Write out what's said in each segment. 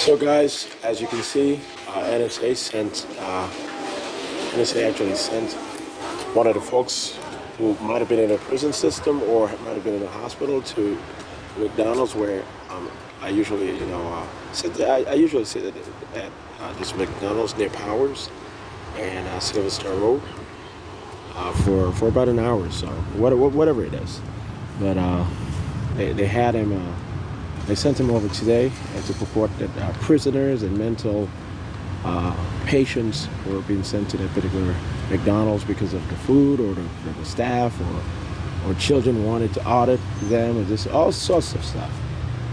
So guys, as you can see, NSA actually sent one of the folks who might have been in a prison system or might have been in a hospital to McDonald's, where I usually, I usually sit at this McDonald's near Powers and Silver Star Road for about an hour or so, whatever it is. But they had him. They sent him over today to purport that prisoners and mental patients were being sent to that particular McDonald's because of the food or the staff or children wanted to audit them, or just all sorts of stuff.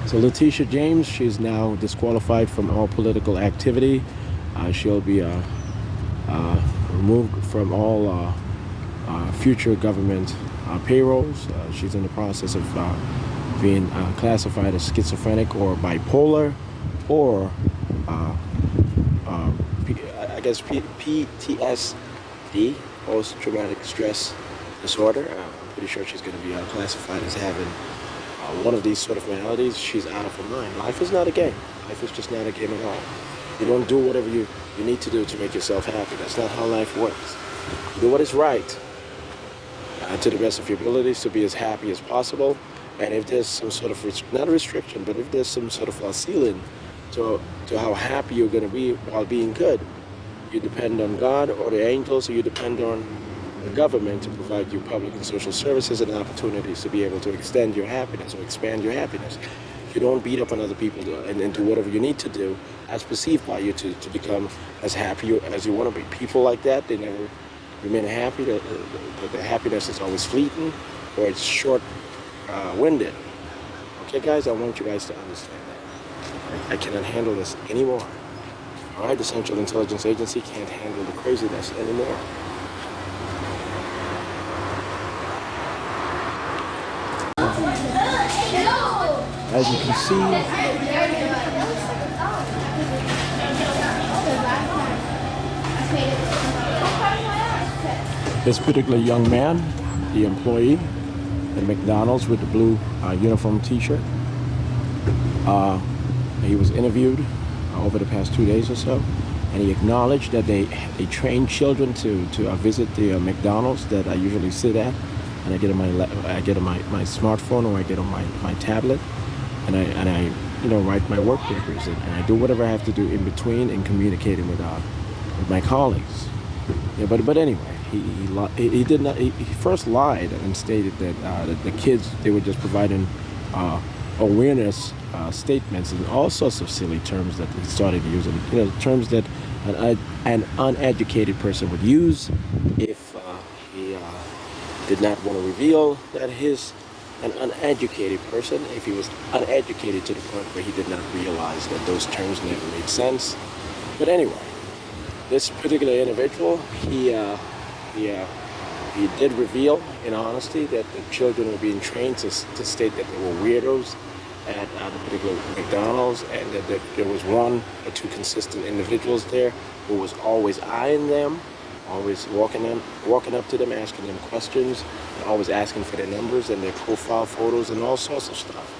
So Letitia James, she's now disqualified from all political activity. She'll be removed from all future government payrolls. She's in the process of being classified as schizophrenic or bipolar, or I guess PTSD, post-traumatic stress disorder. I'm pretty sure she's going to be classified as having one of these sort of maladies. She's out of her mind. Life is not a game. Life is just not a game at all. You don't do whatever you need to do to make yourself happy. That's not how life works. You do what is right to the best of your abilities to be as happy as possible. And if there's some sort of, not a restriction, but if there's some sort of a ceiling to how happy you're going to be while being good, you depend on God or the angels, or you depend on the government to provide you public and social services and opportunities to be able to extend your happiness or expand your happiness. You don't beat up on other people and do whatever you need to do as perceived by you to become as happy as you want to be. People like that, they never remain happy. The happiness is always fleeting, or it's short-winded. Okay, guys, I want you guys to understand that. I cannot handle this anymore. All right, the Central Intelligence Agency can't handle the craziness anymore. As you can see, this particular young man, the employee at McDonald's with the blue uniform t-shirt, he was interviewed over the past 2 days or so, and he acknowledged that they train children to visit the McDonald's that I usually sit at, and I get on my smartphone, or I get on my tablet, and I write my work papers, and I do whatever I have to do in between in communicating with my colleagues. Yeah, but anyway, he did not. He first lied and stated that the kids, they were just providing awareness statements and all sorts of silly terms that he started using. Terms that an uneducated person would use if he did not want to reveal that an uneducated person, if he was uneducated to the point where he did not realize that those terms never made sense. But anyway, this particular individual, he did reveal in honesty that the children were being trained to state that they were weirdos at the particular McDonald's, and that there was one or two consistent individuals there who was always eyeing them, always walking up to them, asking them questions, and always asking for their numbers and their profile photos and all sorts of stuff.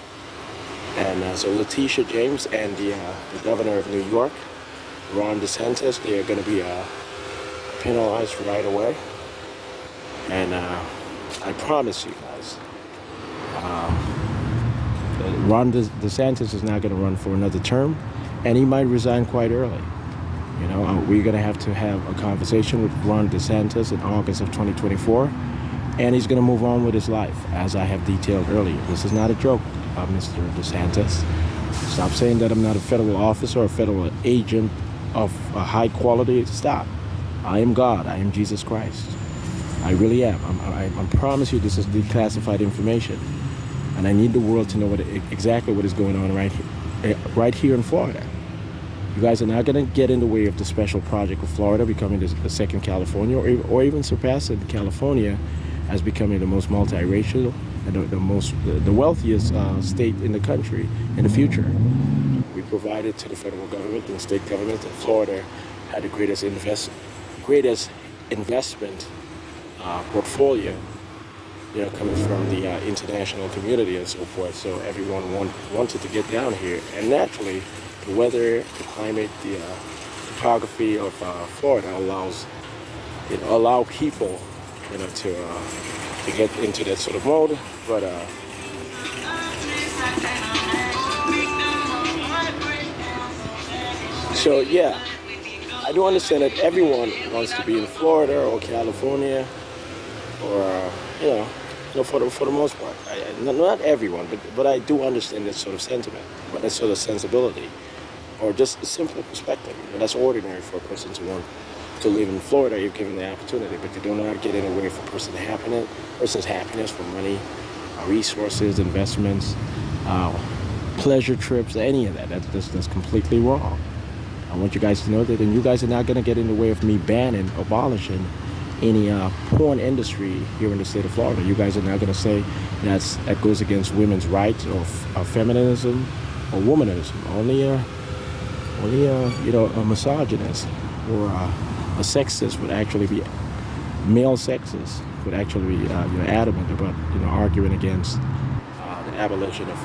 And so Letitia James and the governor of New York, Ron DeSantis, they are going to be penalized right away. And I promise you guys, Ron DeSantis is now going to run for another term, and he might resign quite early. We're going to have a conversation with Ron DeSantis in August of 2024, and he's going to move on with his life, as I have detailed earlier. This is not a joke, Mr. DeSantis. Stop saying that I'm not a federal officer or a federal agent of high quality. Stop. I am God. I am Jesus Christ. I really am. I promise you, this is declassified information, and I need the world to know exactly what is going on right here in Florida. You guys are not going to get in the way of the special project of Florida becoming the second California, or even surpassing California as becoming the most multiracial and the wealthiest state in the country in the future. We provided to the federal government and state government that Florida had the greatest investment portfolio, coming from the international community and so forth. So everyone wanted to get down here, and naturally, the weather, the climate, the topography of Florida allow people, to get into that sort of mode. But so yeah, I do understand that everyone wants to be in Florida or California, or for the most part. Not everyone, but I do understand that sort of sentiment, but that sort of sensibility, or just a simple perspective. That's ordinary for a person to want to live in Florida if given the opportunity, but you do not get in the way for person's happiness, for money, resources, investments, pleasure trips, any of that. That's completely wrong. I want you guys to know that, and you guys are not going to get in the way of me abolishing any porn industry here in the state of Florida. You guys are not going to say that goes against women's rights or feminism or womanism. Only a misogynist or a sexist would actually be male sexist would actually be adamant about arguing against the abolition of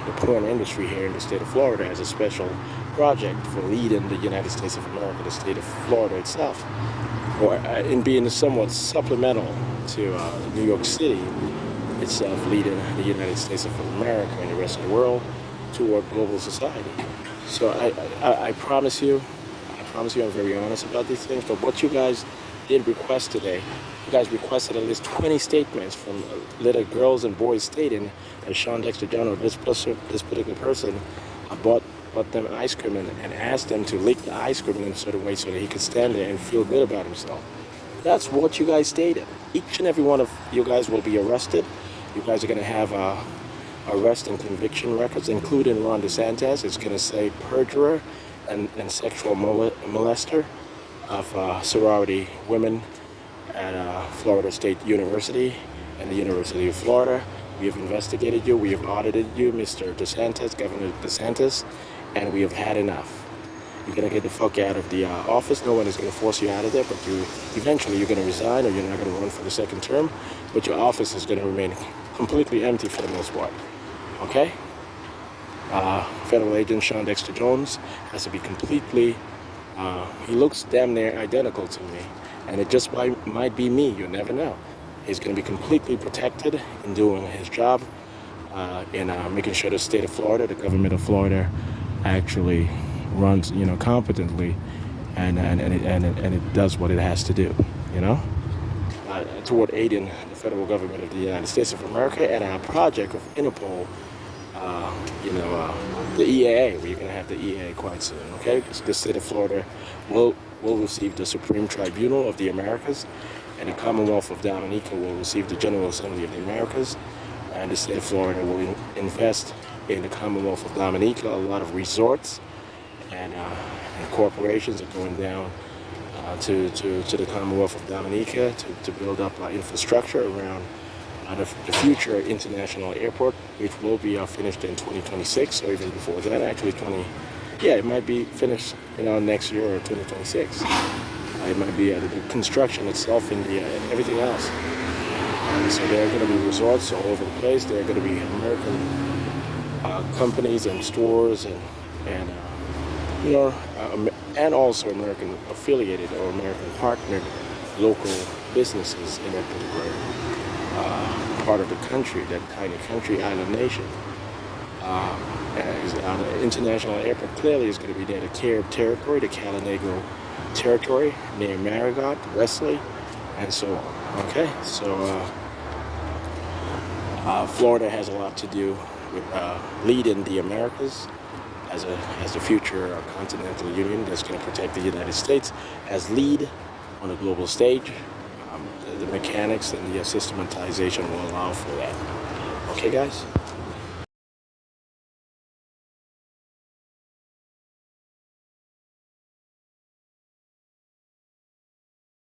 the porn industry here in the state of Florida as a special project for leading the United States of America, the state of Florida itself, or in being somewhat supplemental to New York City itself, leading the United States of America and the rest of the world toward global society. So I promise you I'm very honest about these things. But what you guys did request today, you guys requested at least 20 statements from little girls and boys stating that Shawn Dexter John or this particular person bought them ice cream and asked them to lick the ice cream in a certain way so that he could stand there and feel good about himself. That's what you guys stated. Each and every one of you guys will be arrested. You guys are going to have arrest and conviction records, including Ron DeSantis. It's going to say perjurer and sexual molester of sorority women at Florida State University and the University of Florida. We have investigated you. We have audited you, Mr. DeSantis, Governor DeSantis, and we have had enough. You're going to get the fuck out of the office. No one is going to force you out of there, but eventually you're going to resign, or you're not going to run for the second term, but your office is going to remain completely empty for the most part. Okay? Federal agent Shawn Dexter Jones has to be completely, he looks damn near identical to me, and it just might be me. You never know. He's going to be completely protected in doing his job, in making sure the state of Florida, the government of Florida, actually runs, competently, and it does what it has to do, toward aiding the federal government of the United States of America and our project of INTERPOL, the EAA. We're going to have the EAA quite soon. Okay, the state of Florida will receive the Supreme Tribunal of the Americas, and the Commonwealth of Dominica will receive the General Assembly of the Americas, and the state of Florida will invest in the Commonwealth of Dominica. A lot of resorts and corporations are going down to the Commonwealth of Dominica to build up infrastructure around the future international airport, which will be finished in 2026, or even before that. Actually, it might be finished next year or 2026. It might be the construction itself and everything else. And so there are going to be resorts all over the place. There are going to be American companies and stores and also American affiliated or American partnered local businesses in that particular part of the country, that tiny country, island nation. The international airport clearly is going to be near the Carib territory, the Calinago territory, near Marigot, Wesley, and so on. Okay, so Florida has a lot to do with leading the Americas as the future continental union that's going to protect the United States as lead on a global stage. The mechanics and the systematization will allow for that. Okay, guys?